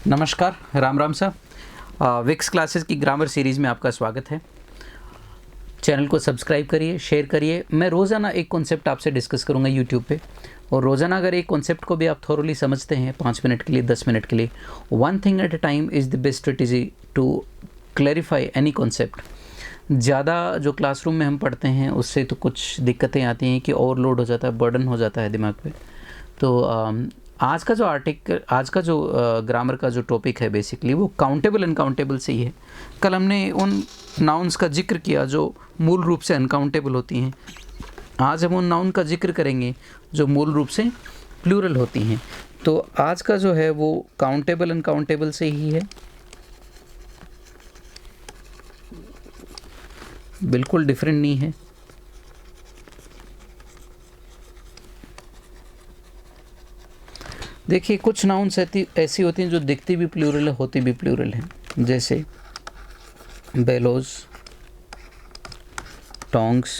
नमस्कार, राम राम साहब। Vicks classes की ग्रामर सीरीज़ में आपका स्वागत है। चैनल को सब्सक्राइब करिए, शेयर करिए। मैं रोज़ाना एक कॉन्सेप्ट आपसे डिस्कस करूंगा यूट्यूब पे, और रोज़ाना अगर एक कॉन्सेप्ट को भी आप थोरली समझते हैं 5 मिनट के लिए, 10 मिनट के लिए, one thing at a time is the best strategy to clarify any concept. ज़्यादा जो क्लासरूम में हम पढ़ते हैं उससे तो कुछ दिक्कतें आती हैं कि ओवरलोड हो जाता है, बर्डन हो जाता है दिमाग पे। तो आज का जो ग्रामर का जो टॉपिक है बेसिकली वो काउंटेबल अनकाउंटेबल से ही है। कल हमने उन नाउन्स का जिक्र किया जो मूल रूप से अनकाउंटेबल होती हैं। आज हम उन नाउन का जिक्र करेंगे जो मूल रूप से प्लूरल होती हैं। तो आज का जो है वो काउंटेबल अनकाउंटेबल से ही है, बिल्कुल डिफरेंट नहीं है। देखिए, कुछ नाउन्स ऐसी होती हैं जो दिखती भी प्लूरल है, होती भी प्लूरल हैं, जैसे bellows, tongs,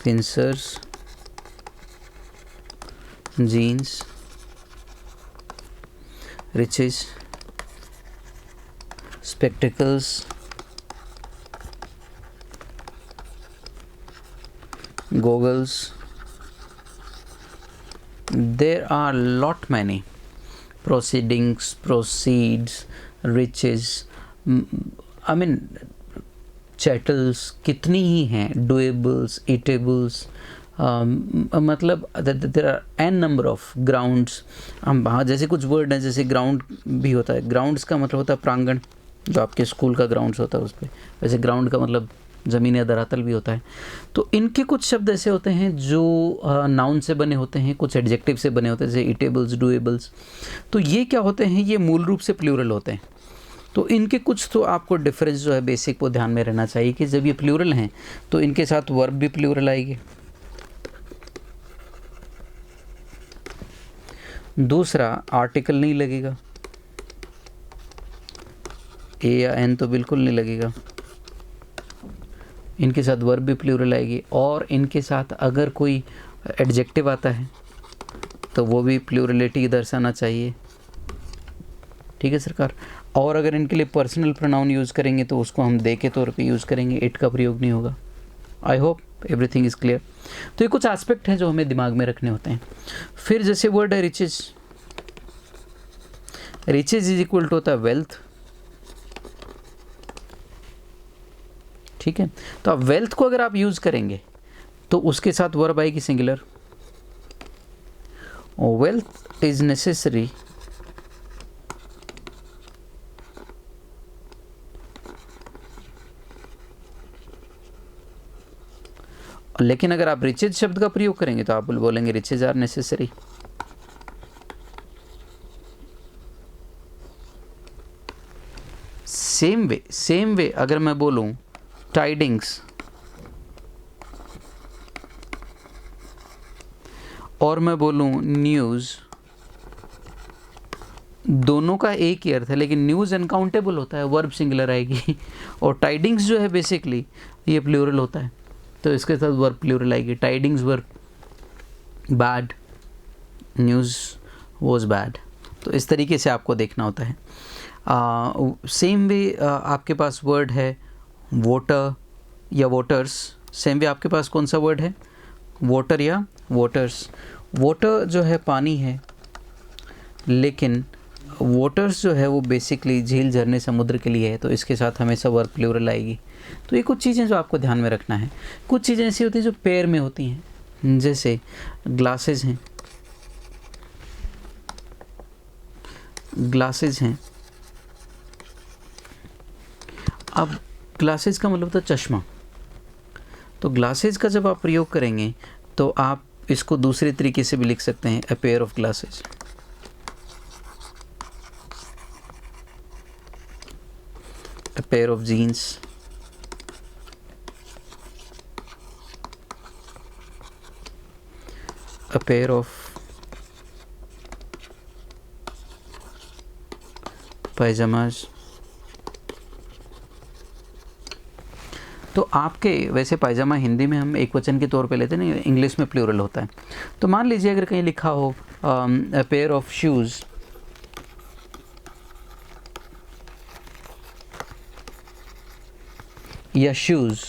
pincers, jeans, riches, spectacles, goggles. There are lot many proceedings, proceeds, riches, I mean chattels कितनी ही हैं, doables, eatables, मतलब there are n number of grounds. हम हाँ, जैसे कुछ वर्ड हैं, जैसे ग्राउंड भी होता है। ग्राउंड्स का मतलब होता है प्रांगण, जो आपके स्कूल का ग्राउंड्स होता है उस पर। वैसे ग्राउंड का मतलब ज़मीन या धरातल भी होता है। तो इनके कुछ शब्द ऐसे होते हैं जो नाउन से बने होते हैं, कुछ एडजेक्टिव से बने होते हैं, जैसे ईटेबल्स, डूएबल्स। तो ये क्या होते हैं, ये मूल रूप से प्लूरल होते हैं। तो इनके कुछ तो आपको डिफरेंस जो है बेसिक वो ध्यान में रहना चाहिए कि जब ये प्लूरल हैं तो इनके साथ वर्ब भी प्लूरल आएगी। दूसरा, आर्टिकल नहीं लगेगा, ए या एन तो बिल्कुल नहीं लगेगा। इनके साथ वर्ब भी प्लूरल आएगी, और इनके साथ अगर कोई एडजेक्टिव आता है तो वो भी प्लूरलिटी दर्शाना चाहिए। ठीक है सरकार। और अगर इनके लिए पर्सनल प्रोनाउन यूज़ करेंगे तो उसको हम दे के तौर पे यूज़ करेंगे, इट का प्रयोग नहीं होगा। I hope everything is clear. तो ये कुछ एस्पेक्ट हैं जो हमें दिमाग में रखने होते हैं। फिर जैसे वर्ड है riches. Riches is equal to होता है वेल्थ। ठीक है। तो अब वेल्थ को अगर आप यूज़ करेंगे तो उसके साथ वर्ब आएगी सिंगुलर। वेल्थ इज नेसेसरी लेकिन अगर आप रिचेज शब्द का प्रयोग करेंगे तो आप बोलेंगे riches are necessary. Same way अगर मैं बोलूं टाइडिंग्स और मैं बोलूं न्यूज़, दोनों का एक ही अर्थ है, लेकिन न्यूज़ अनकाउंटेबल होता है, वर्ब सिंगुलर आएगी। और टाइडिंग्स जो है बेसिकली ये प्लूरल होता है, तो इसके साथ वर्ब प्लूरल आएगी। Tidings were bad, news was bad. तो इस तरीके से आपको देखना होता है। सेम वे आपके पास वर्ड है वोटर या वोटर्स। सेम वे आपके पास कौन सा वर्ड है, वोटर या वोटर्स। वोटर जो है पानी है, लेकिन वोटर्स जो है वो बेसिकली झील, झरने, समुद्र के लिए है, तो इसके साथ हमेशा वर्ब प्लूरल आएगी। तो ये कुछ चीज़ें जो आपको ध्यान में रखना है। कुछ चीज़ें ऐसी होती हैं जो पेयर में होती हैं, जैसे ग्लासेस हैं, ग्लासेस हैं। अब ग्लासेस का मतलब होता है चश्मा। तो ग्लासेस का जब आप प्रयोग करेंगे तो आप इसको दूसरे तरीके से भी लिख सकते हैं, a pair of glasses. A pair of jeans, a pair of pajamas। तो आपके वैसे पायजामा हिंदी में हम एक वचन के तौर पे लेते हैं, नहीं इंग्लिश में प्लूरल होता है। तो मान लीजिए अगर कहीं लिखा हो अ पेयर ऑफ शूज़, या शूज़।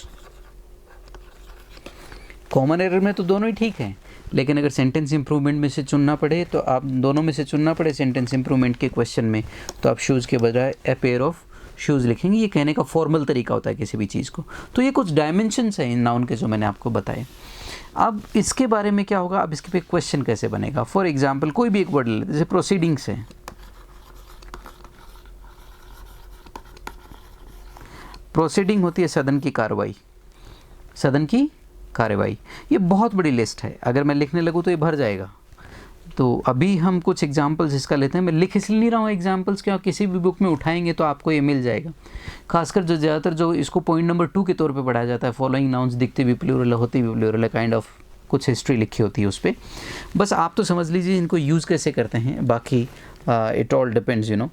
कॉमन एरर में तो दोनों ही ठीक हैं, लेकिन अगर सेंटेंस इंप्रूवमेंट में से चुनना पड़े तो आप दोनों में से चुनना पड़े सेंटेंस इंप्रूवमेंट के क्वेश्चन में, तो आप शूज़ के बजाय ए पेयर ऑफ शूज़ लिखेंगे। ये कहने का फॉर्मल तरीका होता है किसी भी चीज़ को। तो ये कुछ डायमेंशंस हैं इन नाउन के जो मैंने आपको बताए। अब इसके बारे में क्या होगा, अब इसके पे क्वेश्चन कैसे बनेगा। फॉर एग्जाम्पल कोई भी एक वर्ड ले लेते, जैसे प्रोसीडिंग्स है। प्रोसीडिंग होती है सदन की कार्रवाई, सदन की कार्रवाई। ये बहुत बड़ी लिस्ट है, अगर मैं लिखने लगूँ तो ये भर जाएगा। तो अभी हम कुछ एग्जाम्पल्स इसका लेते हैं। मैं लिख इसलिए नहीं रहा हूँ एग्जाम्पल्स, क्या किसी भी बुक में उठाएंगे तो आपको ये मिल जाएगा। खासकर जो ज़्यादातर जो इसको पॉइंट नंबर 2 के तौर पे पढ़ाया जाता है, फॉलोइंग नाउन्स दिखते भी प्लूरल होती भी प्लूरल, काइंड ऑफ कुछ हिस्ट्री लिखी होती है उस पर। बस आप तो समझ लीजिए इनको यूज़ कैसे करते हैं, बाकी it all depends you know.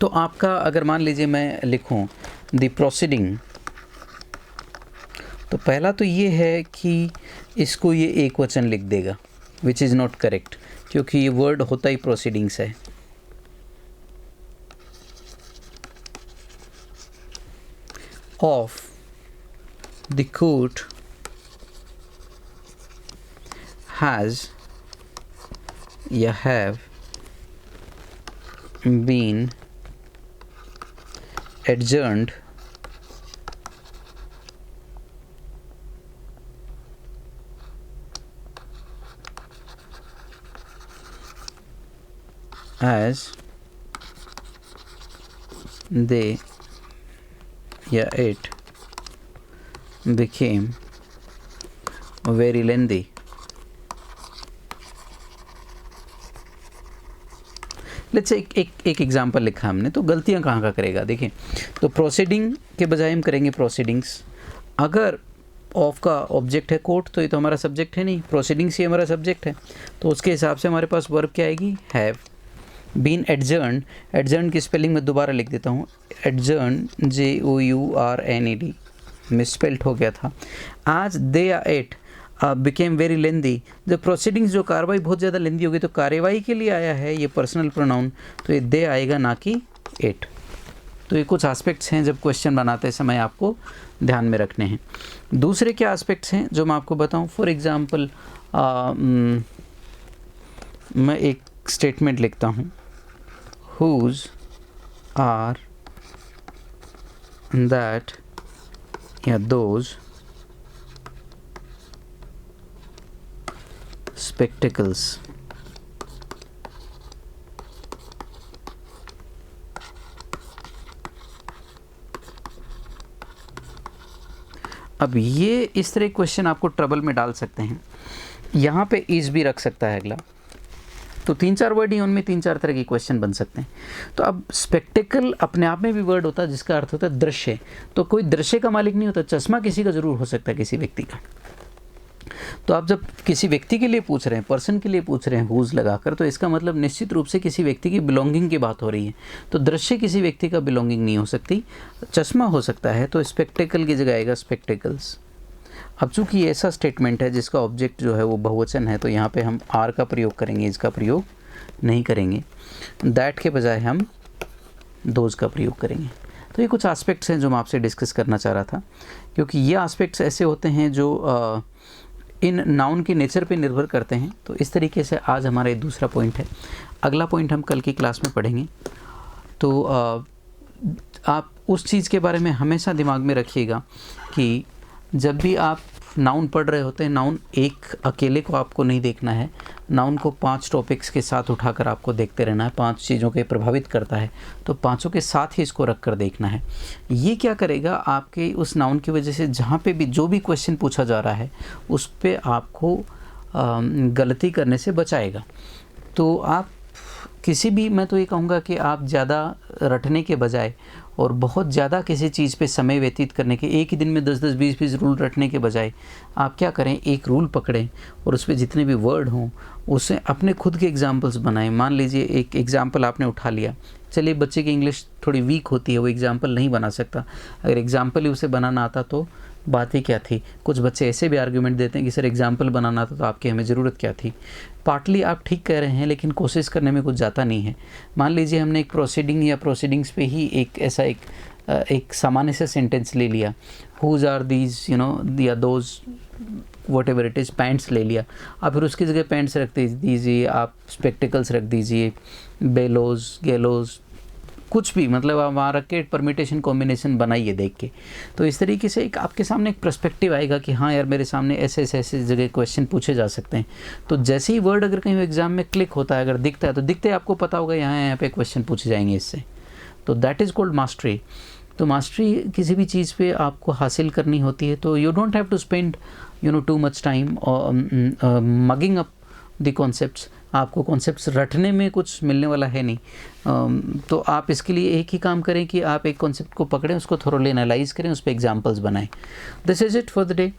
तो आपका अगर मान लीजिए मैं लिखूँ द प्रोसीडिंग, तो पहला तो ये है कि इसको ये एक वचन लिख देगा, विच इज़ नॉट करेक्ट, क्योंकि ये वर्ड होता ही प्रोसीडिंग्स है। ऑफ द कोर्ट हैज़ या have been adjourned as they या it became very lengthy। Let's say एक एग्जाम्पल लिखा हमने, तो गलतियाँ कहाँ करेगा देखिए। तो प्रोसीडिंग के बजाय हम करेंगे प्रोसीडिंग्स। अगर ऑफ का ऑब्जेक्ट है कोर्ट, तो ये तो हमारा सब्जेक्ट है नहीं, प्रोसीडिंग्स ही हमारा सब्जेक्ट है। तो उसके हिसाब से हमारे पास वर्ब क्या आएगी, हैव बीन एडजर्न्ड। एडजर्न्ड की स्पेलिंग मैं दोबारा लिख देता हूँ, एडजर्न्ड JOURNED, मिसस्पेल्ड हो गया था। आज दे या एट बिकेम वेरी लेंदी। जब प्रोसीडिंग्स जो कार्रवाई बहुत ज़्यादा लेंदी होगी, तो कार्यवाही के लिए आया है ये पर्सनल प्रोनाउन, तो ये दे आएगा ना कि एट। तो ये कुछ एस्पेक्ट्स हैं जब क्वेश्चन बनाते समय आपको ध्यान में रखने हैं। दूसरे क्या एस्पेक्ट्स हैं जो मैं आपको बताऊं। फॉर एग्जांपल मैं एक स्टेटमेंट लिखता हूं, हुज आर दैट या दोज spectacles। अब ये इस तरह क्वेश्चन आपको ट्रबल में डाल सकते हैं। यहाँ पे इज भी रख सकता है अगला, तो 3-4 वर्ड ही उनमें 3-4 तरह के क्वेश्चन बन सकते हैं। तो अब स्पेक्टेकल अपने आप में भी वर्ड होता है जिसका अर्थ होता है दृश्य। तो कोई दृश्य का मालिक नहीं होता, चश्मा किसी का ज़रूर हो सकता है, किसी व्यक्ति का। तो आप जब किसी व्यक्ति के लिए पूछ रहे हैं, पर्सन के लिए पूछ रहे हैं हुज लगाकर, तो इसका मतलब निश्चित रूप से किसी व्यक्ति की बिलोंगिंग की बात हो रही है। तो दृश्य किसी व्यक्ति का बिलोंगिंग नहीं हो सकती, चश्मा हो सकता है। तो स्पेक्टेकल की जगह आएगा स्पेक्टेकल्स। अब चूंकि ये ऐसा स्टेटमेंट है जिसका ऑब्जेक्ट जो है वो बहुवचन है, तो यहाँ पे हम आर का प्रयोग करेंगे, इसका प्रयोग नहीं करेंगे। दैट के बजाय हम दोज का प्रयोग करेंगे। तो ये कुछ एस्पेक्ट्स हैं जो मैं आपसे डिस्कस करना चाह रहा था, क्योंकि ये एस्पेक्ट्स ऐसे होते हैं जो इन नाउन के नेचर पे निर्भर करते हैं। तो इस तरीके से आज हमारा ये दूसरा पॉइंट है। अगला पॉइंट हम कल की क्लास में पढ़ेंगे। तो आप उस चीज़ के बारे में हमेशा दिमाग में रखिएगा कि जब भी आप नाउन पढ़ रहे होते हैं, नाउन एक अकेले को आपको नहीं देखना है, नाउन को 5 टॉपिक्स के साथ उठाकर आपको देखते रहना है। 5 चीज़ों के प्रभावित करता है, तो 5 के साथ ही इसको रख कर देखना है। ये क्या करेगा, आपके उस नाउन की वजह से जहाँ पे भी जो भी क्वेश्चन पूछा जा रहा है उस पर आपको गलती करने से बचाएगा। तो आप किसी भी, मैं तो ये कहूँगा कि आप ज़्यादा रटने के बजाय और बहुत ज़्यादा किसी चीज़ पे समय व्यतीत करने के, एक ही दिन में 10-10, 20-20 रूल रटने के बजाय आप क्या करें, एक रूल पकड़ें और उस पर जितने भी वर्ड हों उससे अपने खुद के एग्जाम्पल्स बनाएं। मान लीजिए एक एग्जाम्पल आपने उठा लिया, चलिए बच्चे की इंग्लिश थोड़ी वीक होती है, वो एग्जाम्पल नहीं बना सकता, अगर एग्जाम्पल ही उसे बनाना आता तो बातें क्या थी। कुछ बच्चे ऐसे भी आर्ग्यूमेंट देते हैं कि सर एग्जाम्पल बनाना था तो आपकी हमें ज़रूरत क्या थी। पार्टली आप ठीक कह रहे हैं, लेकिन कोशिश करने में कुछ जाता नहीं है। मान लीजिए हमने एक प्रोसीडिंग या प्रोसीडिंग्स पे ही एक ऐसा एक सामान्य से सेंटेंस ले लिया, हुज आर दीज या those what ever it is, pants ले लिया। आप फिर उसकी जगह पैंट्स रख दीजिए, आप स्पेक्टिकल्स रख दीजिए, बेलोज गेलोज, कुछ भी, मतलब आप वहाँ रख के परमिटेशन कॉम्बिनेशन बनाइए देख के। तो इस तरीके से एक आपके सामने एक पर्सपेक्टिव आएगा कि हाँ यार, मेरे सामने ऐसे ऐसे जगह क्वेश्चन पूछे जा सकते हैं। तो जैसे ही वर्ड अगर कहीं एग्जाम में क्लिक होता है, अगर दिखता है, तो दिखते आपको पता होगा यहाँ पे क्वेश्चन पूछे जाएंगे इससे। तो दैट इज़ कॉल्ड मास्टरी। तो मास्टरी किसी भी चीज़ पे आपको हासिल करनी होती है, तो you don't have to spend too much time mugging up the concepts. आपको कॉन्सेप्ट्स रटने में कुछ मिलने वाला है नहीं। तो आप इसके लिए एक ही काम करें कि आप एक कॉन्सेप्ट को पकड़ें, उसको थोरोली एनालाइज करें, उस पर एग्जाम्पल्स बनाएं। This is it for the day.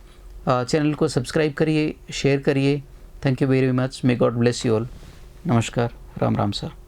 Channel को सब्सक्राइब करिए, शेयर करिए। Thank you very much. May God bless you all. नमस्कार, राम राम सर।